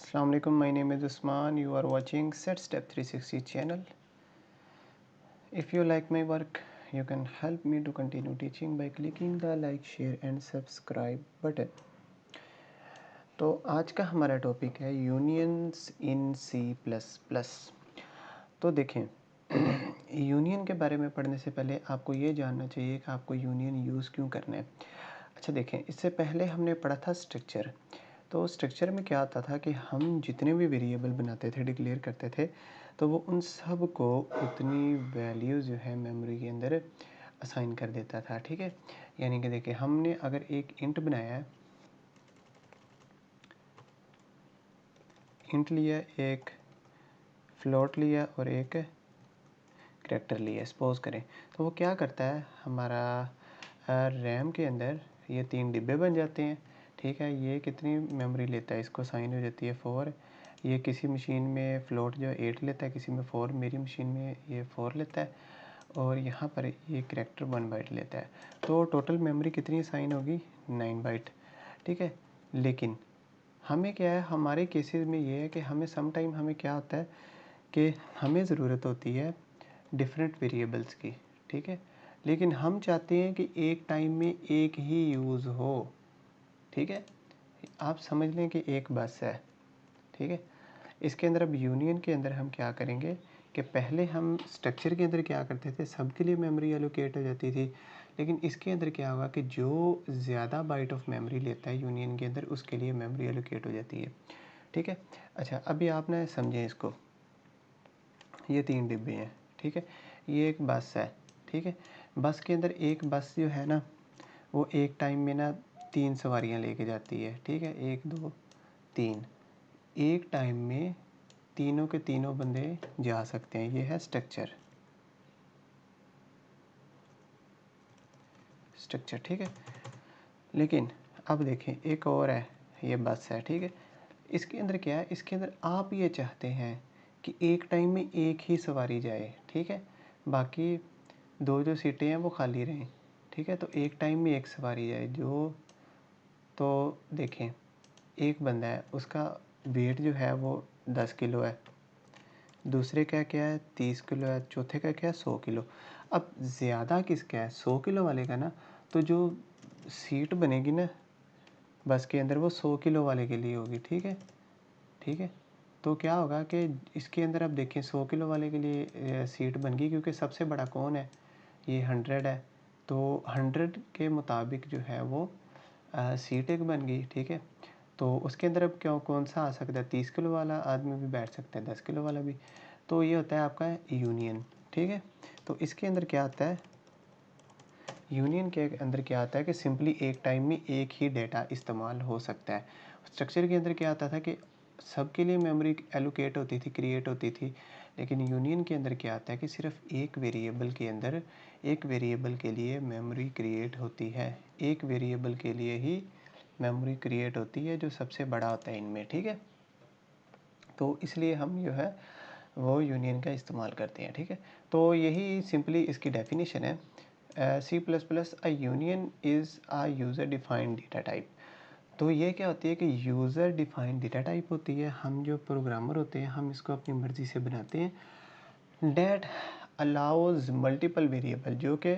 Assalamu alaikum, my name is Usman. You are watching Set Step 360 channel. If you like my work, you can help me to continue teaching by clicking the like, share and subscribe button. तो आज का हमारा topic है unions इन C++। तो देखें union के बारे में पढ़ने से पहले आपको ये जानना चाहिए कि आपको यूनियन यूज़ क्यों करना है। अच्छा देखें, इससे पहले हमने पढ़ा था स्ट्रक्चर। तो स्ट्रक्चर में क्या आता था कि हम जितने भी वेरिएबल बनाते थे, डिक्लेयर करते थे, तो वो उन सब को उतनी वैल्यू जो है मेमोरी के अंदर असाइन कर देता था। ठीक है, यानी कि देखिए हमने अगर एक इंट बनाया है, इंट लिया, एक फ्लोट लिया और एक करैक्टर लिया, सपोज करें, तो वो क्या करता है, हमारा रैम के अंदर ये 3 डिब्बे बन जाते हैं। ठीक है, ये कितनी मेमोरी लेता है, इसको साइन हो जाती है 4। ये किसी मशीन में फ्लोट जो 8 लेता है, किसी में 4, मेरी मशीन में ये 4 लेता है, और यहाँ पर ये करैक्टर 1 बाइट लेता है। तो टोटल मेमोरी कितनी साइन होगी, 9 बाइट। ठीक है, लेकिन हमें क्या है, हमारे केसेस में ये है कि हमें सम टाइम हमें क्या होता है कि हमें ज़रूरत होती है डिफरेंट वेरिएबल्स की। ठीक है, लेकिन हम चाहते हैं कि एक टाइम में एक ही यूज़ हो। ठीक है, आप समझ लें कि एक बस है। ठीक है, इसके अंदर अब यूनियन के अंदर हम क्या करेंगे कि पहले हम स्ट्रक्चर के अंदर क्या करते थे, सबके लिए मेमोरी एलोकेट हो जाती थी, लेकिन इसके अंदर क्या होगा कि जो ज़्यादा बाइट ऑफ मेमोरी लेता है यूनियन के अंदर, उसके लिए मेमोरी एलोकेट हो जाती है। ठीक है, अच्छा अभी आप ना समझें इसको, ये 3 डिब्बे हैं। ठीक है, ये एक बस है। ठीक है, बस के अंदर एक बस जो है ना, वो एक टाइम में ना 3 सवारियां लेके जाती है। ठीक है, 1 2 3, एक टाइम में तीनों के तीनों बंदे जा सकते हैं। ये है स्ट्रक्चर। ठीक है, लेकिन अब देखें एक और है, ये बस है। ठीक है, इसके अंदर क्या है, इसके अंदर आप ये चाहते हैं कि एक टाइम में एक ही सवारी जाए। ठीक है, बाकी 2 जो सीटें हैं वो खाली रहें। ठीक है, तो एक टाइम में एक सवारी जाए। जो तो देखें, एक बंदा है, उसका वेट जो है वो 10 किलो है, दूसरे का क्या है 30 किलो है, चौथे का क्या है 100 किलो। अब ज़्यादा किसका है, 100 किलो वाले का ना। तो जो सीट बनेगी ना बस के अंदर, वो 100 किलो वाले के लिए होगी। ठीक है, ठीक है, तो क्या होगा कि इसके अंदर अब देखें 100 किलो वाले के लिए सीट बन गई, क्योंकि सबसे बड़ा कौन है, ये 100 है। तो 100 के मुताबिक जो है वो सीट एक बन गई। ठीक है, तो उसके अंदर अब क्यों कौन सा आ सकता है, 30 किलो वाला आदमी भी बैठ सकता है, 10 किलो वाला भी। तो ये होता है आपका यूनियन। ठीक है, तो इसके अंदर क्या आता है, यूनियन के अंदर क्या आता है कि सिंपली एक टाइम में एक ही डेटा इस्तेमाल हो सकता है। स्ट्रक्चर के अंदर क्या आता था कि सबके लिए मेमोरी एलोकेट होती थी, क्रिएट होती थी, लेकिन यूनियन के अंदर क्या आता है कि सिर्फ एक वेरिएबल के अंदर, एक वेरिएबल के लिए मेमोरी क्रिएट होती है, एक वेरिएबल के लिए ही मेमोरी क्रिएट होती है, जो सबसे बड़ा होता है इनमें। ठीक है, तो इसलिए हम जो है वो यूनियन का इस्तेमाल करते हैं। ठीक है, तो यही सिंपली इसकी डेफिनेशन है। C++ a union is a user defined data type. तो ये क्या होती है कि यूज़र डिफाइंड डेटा टाइप होती है। हम जो प्रोग्रामर होते हैं, हम इसको अपनी मर्ज़ी से बनाते हैं। डेट अलाउज मल्टीपल वेरिएबल, जो कि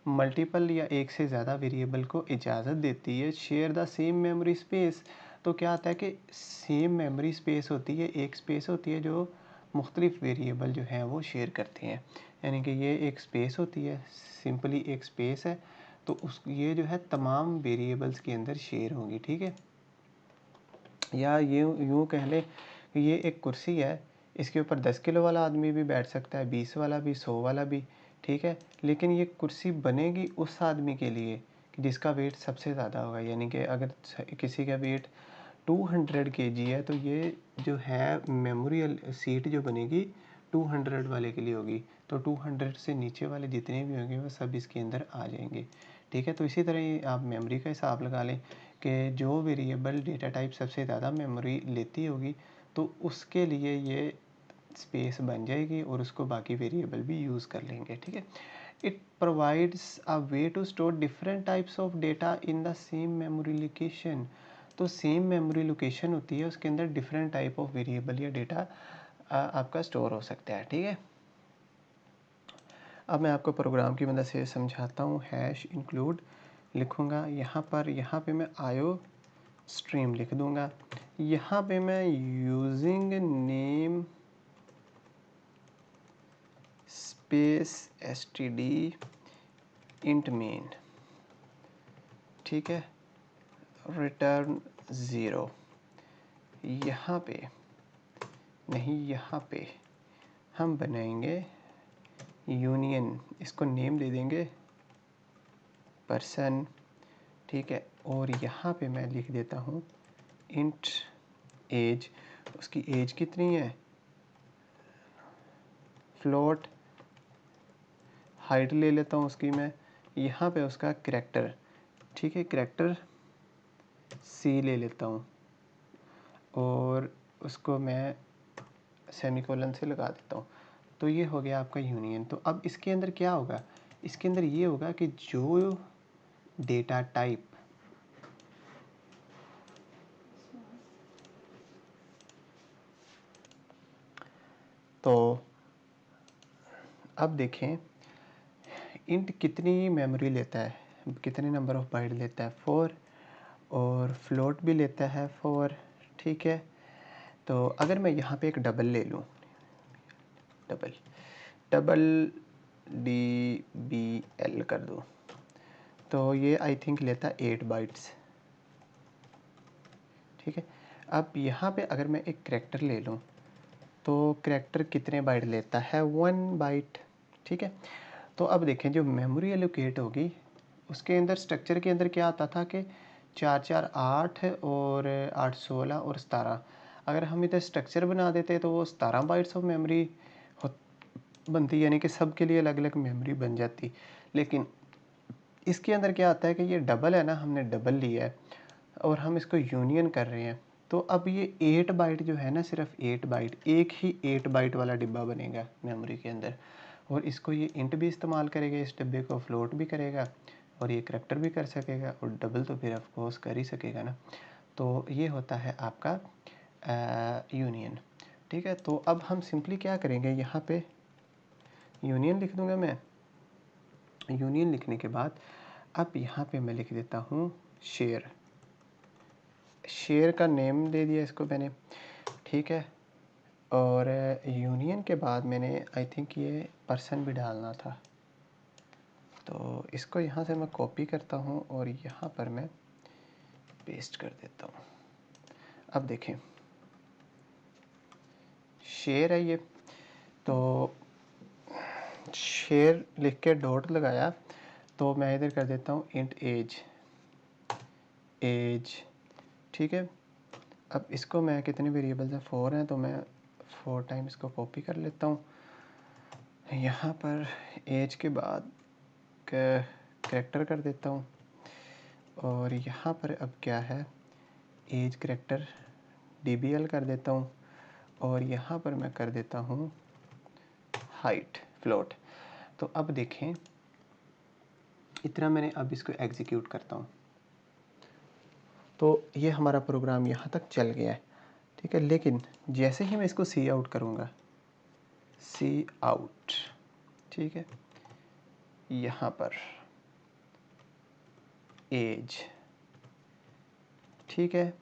मल्टीपल या एक से ज़्यादा वेरिएबल को इजाज़त देती है, share the same memory space. तो क्या आता है कि सेम मेमोरी स्पेस होती है, एक स्पेस होती है जो मुख्तलिफ वेरिएबल जो हैं वो शेयर करते हैं। यानी कि ये एक स्पेस होती है, सिंपली एक स्पेस है, तो उस ये जो है तमाम वेरिएबल्स के अंदर शेयर होंगी। ठीक है, या ये यूँ कह लें कि ये एक कुर्सी है, इसके ऊपर 10 किलो वाला आदमी भी बैठ सकता है, 20 वाला भी, 100 वाला भी। ठीक है, लेकिन ये कुर्सी बनेगी उस आदमी के लिए कि जिसका वेट सबसे ज़्यादा होगा। यानी कि अगर किसी का वेट 200 kg है, तो ये जो है मेमोरियल सीट जो बनेगी 200 वाले के लिए होगी। तो 200 से नीचे वाले जितने भी होंगे वो सब इसके अंदर आ जाएंगे। ठीक है, तो इसी तरह ही आप मेमोरी का हिसाब लगा लें कि जो वेरिएबल डेटा टाइप सबसे ज़्यादा मेमोरी लेती होगी, तो उसके लिए ये स्पेस बन जाएगी और उसको बाकी वेरिएबल भी यूज़ कर लेंगे। ठीक है, it provides a way to store different types of data in the same memory location. तो सेम मेमोरी लोकेशन होती है, उसके अंदर डिफरेंट टाइप ऑफ वेरिएबल या डेटा आपका स्टोर हो सकता है। ठीक है, अब मैं आपको प्रोग्राम की मदद से समझाता हूँ। हैश इंक्लूड लिखूँगा, यहाँ पे मैं आयो स्ट्रीम लिख दूँगा, यहाँ पे मैं using name space std int main, ठीक है, रिटर्न 0। यहाँ पे नहीं, यहाँ पे हम बनाएंगे यूनियन, इसको नेम दे देंगे पर्सन, ठीक है, और यहाँ पे मैं लिख देता हूँ इंट एज, उसकी एज कितनी है, फ्लोट, हाइट ले लेता हूँ उसकी मैं, यहाँ पे उसका करैक्टर, ठीक है, करैक्टर सी ले लेता हूँ और उसको मैं सेमीकोलन से लगा देता हूँ। तो ये हो गया आपका यूनियन। तो अब इसके अंदर क्या होगा, इसके अंदर ये होगा कि जो डेटा टाइप तो अब देखें इंट कितनी मेमोरी लेता है, कितने नंबर ऑफ बाइट लेता है, 4, और फ्लोट भी लेता है 4, ठीक है। तो अगर मैं यहाँ पे एक डबल ले लूँ, डबल DBL कर दूँ, तो ये आई थिंक लेता है 8 बाइट्स, ठीक है। अब यहाँ पे अगर मैं एक करैक्टर ले लूँ तो करैक्टर कितने बाइट लेता है, 1 बाइट, ठीक है। तो अब देखें जो मेमोरी एलोकेट होगी उसके अंदर स्ट्रक्चर के अंदर क्या आता था कि 4 4 8 और 8 16 और 17, अगर हम इधर स्ट्रक्चर बना देते तो वो 17 बाइट्स ऑफ मेमोरी बनती, यानी कि सब के लिए अलग अलग मेमोरी बन जाती। लेकिन इसके अंदर क्या आता है कि ये डबल है ना, हमने डबल लिया है और हम इसको यूनियन कर रहे हैं, तो अब ये 8 बाइट जो है ना, सिर्फ 8 बाइट, एक ही 8 बाइट वाला डिब्बा बनेगा मेमोरी के अंदर, और इसको ये इंट भी इस्तेमाल करेगा, इस डिब्बे को फ्लोट भी करेगा और ये करैक्टर भी कर सकेगा और डबल तो फिर ऑफकोर्स कर ही सकेगा ना। तो ये होता है आपका यूनियन, ठीक है। तो अब हम सिंपली क्या करेंगे, यहाँ पे यूनियन लिख दूंगा मैं। यूनियन लिखने के बाद अब यहाँ पे मैं लिख देता हूँ शेयर, शेयर का नेम दे दिया इसको मैंने, ठीक है। और यूनियन के बाद मैंने आई थिंक ये पर्सन भी डालना था, तो इसको यहाँ से मैं कॉपी करता हूँ और यहाँ पर मैं पेस्ट कर देता हूँ। अब देखें शेयर है ये, तो शेयर लिख के डॉट लगाया, तो मैं इधर कर देता हूँ इंट एज, ठीक है। अब इसको मैं कितने वेरिएबल्स हैं, 4 हैं, तो मैं 4 टाइम इसको कॉपी कर लेता हूँ। यहाँ पर एज के बाद करैक्टर कर देता हूँ और यहाँ पर अब क्या है, एज करैक्टर DBL कर देता हूँ और यहाँ पर मैं कर देता हूँ हाइट फ्लोट। तो अब देखें इतना मैंने, अब इसको एग्जीक्यूट करता हूँ तो ये हमारा प्रोग्राम यहाँ तक चल गया है, ठीक है। लेकिन जैसे ही मैं इसको सी आउट करूँगा, सी आउट, ठीक है, यहाँ पर एज, ठीक है,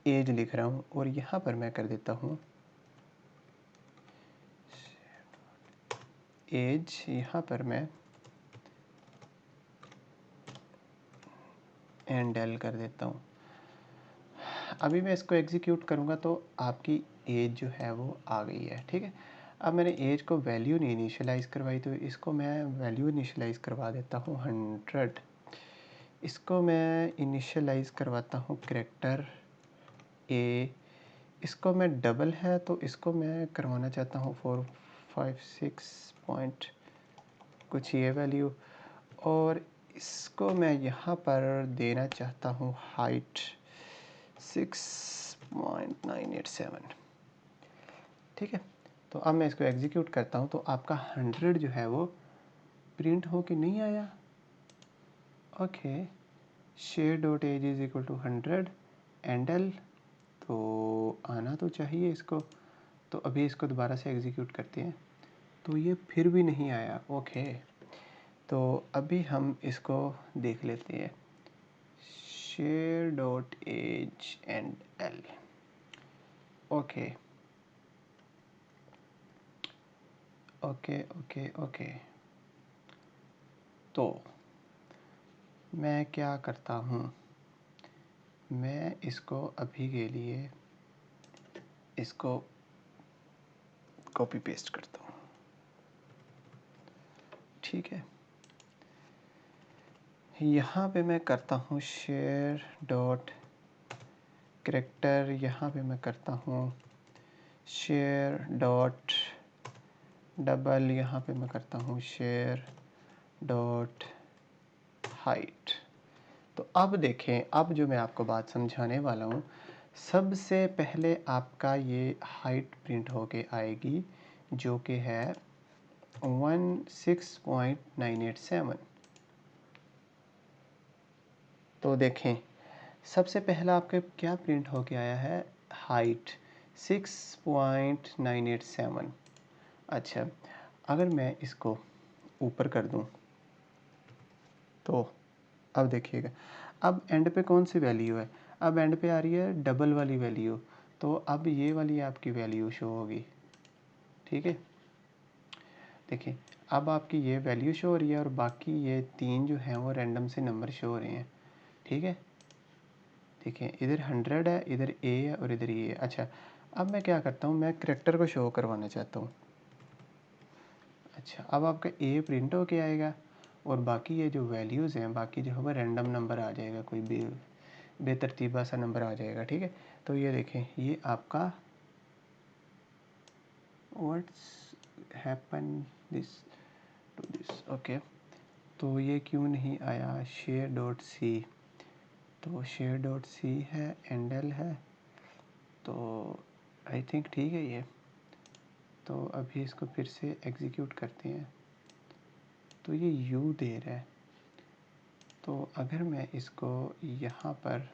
एज लिख रहा हूँ और यहाँ पर मैं कर देता हूँ एज, यहाँ पर मैं एंडल कर देता हूँ। अभी मैं इसको एग्जीक्यूट करूँगा तो आपकी एज जो है वो आ गई है, ठीक है। अब मैंने एज को वैल्यू नहीं इनिशियलाइज़ करवाई, तो इसको मैं वैल्यू इनिशियलाइज़ करवा देता हूँ 100। इसको मैं इनिशियलाइज़ करवाता हूँ करैक्टर ए, इसको मैं डबल है तो इसको मैं करवाना चाहता हूँ 456 पॉइंट कुछ ये वैल्यू, और इसको मैं यहाँ पर देना चाहता हूँ हाइट 6.987, ठीक है। तो अब मैं इसको एग्जीक्यूट करता हूँ तो आपका 100 जो है वो प्रिंट हो के नहीं आया, okay. Share dot S is equal to 100 and L, तो आना तो चाहिए इसको। तो अभी इसको दोबारा से एग्जीक्यूट करते हैं, तो ये फिर भी नहीं आया। ओके, तो अभी हम इसको देख लेते हैं, share dot S and L. Okay okay okay okay, तो मैं क्या करता हूँ, मैं इसको अभी के लिए इसको कॉपी पेस्ट करता हूँ, ठीक है। यहाँ पे मैं करता हूँ शेयर डॉट कैरेक्टर, यहाँ पे मैं करता हूँ शेयर डॉट डबल, यहाँ पे मैं करता हूँ शेयर डॉट हाइट। तो अब देखें, अब जो मैं आपको बात समझाने वाला हूँ, सबसे पहले आपका ये हाइट प्रिंट होके आएगी जो कि है 16.987। तो देखें, सबसे पहला आपके क्या प्रिंट होके आया है, हाइट 6.987। अच्छा, अगर मैं इसको ऊपर कर दूं तो अब देखिएगा, अब एंड पे कौन सी वैल्यू है, अब एंड पे आ रही है डबल वाली वैल्यू, तो अब ये वाली आपकी वैल्यू शो होगी, ठीक है। देखिए, अब आपकी ये वैल्यू शो हो रही है और बाकी ये तीन जो हैं वो रैंडम से नंबर शो हो रहे हैं, ठीक है। देखिए, इधर 100 है, इधर ए है और इधर ये है। अच्छा, अब मैं क्या करता हूँ, मैं करेक्टर को शो करवाना चाहता हूँ। अच्छा, अब आपका ए प्रिंट होके आएगा और बाकी ये जो वैल्यूज़ हैं, बाकी जो है रैंडम नंबर आ जाएगा, कोई बेतरतीबा सा नंबर आ जाएगा, ठीक है। तो ये देखें, ये आपका what's happen this to this, okay. तो ये क्यों नहीं आया शेयर डॉट सी, तो शेयर डॉट सी है, एंडल है, तो आई थिंक ठीक है ये। तो अभी इसको फिर से एग्जीक्यूट करते हैं, तो ये यू दे रहा है। तो अगर मैं इसको यहाँ पर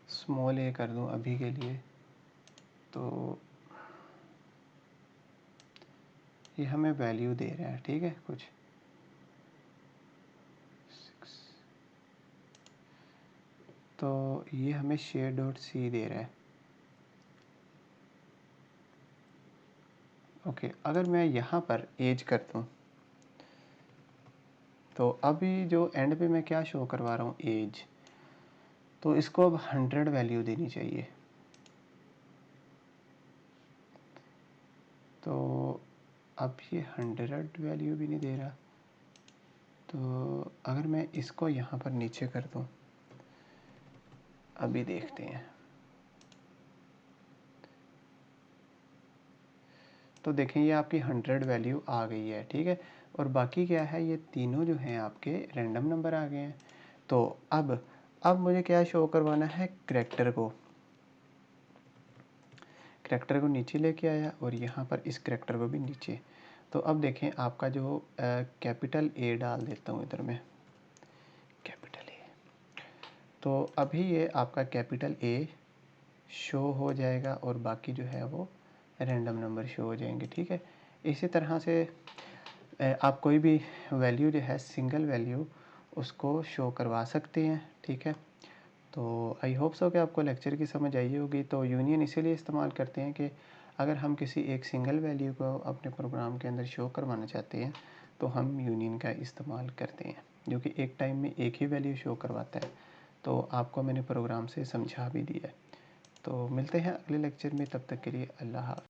स्मॉल ए कर दूँ अभी के लिए, तो ये हमें वैल्यू दे रहा है, ठीक है, कुछ 6, तो ये हमें शेयर डॉट सी दे रहा है। ओके, अगर मैं यहाँ पर एज कर दूँ, तो अभी जो एंड पे मैं क्या शो करवा रहा हूँ, एज, तो इसको अब 100 वैल्यू देनी चाहिए। तो अब ये 100 वैल्यू भी नहीं दे रहा, तो अगर मैं इसको यहाँ पर नीचे कर दूँ, अभी देखते हैं। तो देखें, ये आपकी 100 वैल्यू आ गई है, ठीक है। और बाकी क्या है, ये तीनों जो हैं आपके रैंडम नंबर आ गए हैं। तो अब मुझे क्या शो करवाना है, करैक्टर को नीचे लेके आया और यहाँ पर इस करैक्टर को भी नीचे। तो अब देखें, आपका जो कैपिटल ए डाल देता हूँ इधर में, कैपिटल ए, तो अभी ये आपका कैपिटल ए शो हो जाएगा और बाकी जो है वो रैंडम नंबर शो हो जाएंगे, ठीक है। इसी तरह से आप कोई भी वैल्यू जो है, सिंगल वैल्यू, उसको शो करवा सकते हैं, ठीक है। तो आई होप सो कि आपको लेक्चर की समझ आई होगी। तो यूनियन इसीलिए इस्तेमाल करते हैं कि अगर हम किसी एक सिंगल वैल्यू को अपने प्रोग्राम के अंदर शो करवाना चाहते हैं, तो हम यूनियन का इस्तेमाल करते हैं, जो कि एक टाइम में एक ही वैल्यू शो करवाता है। तो आपको मैंने प्रोग्राम से समझा भी दिया है। तो मिलते हैं अगले लेक्चर में, तब तक के लिए अल्लाह हाफ़िज़।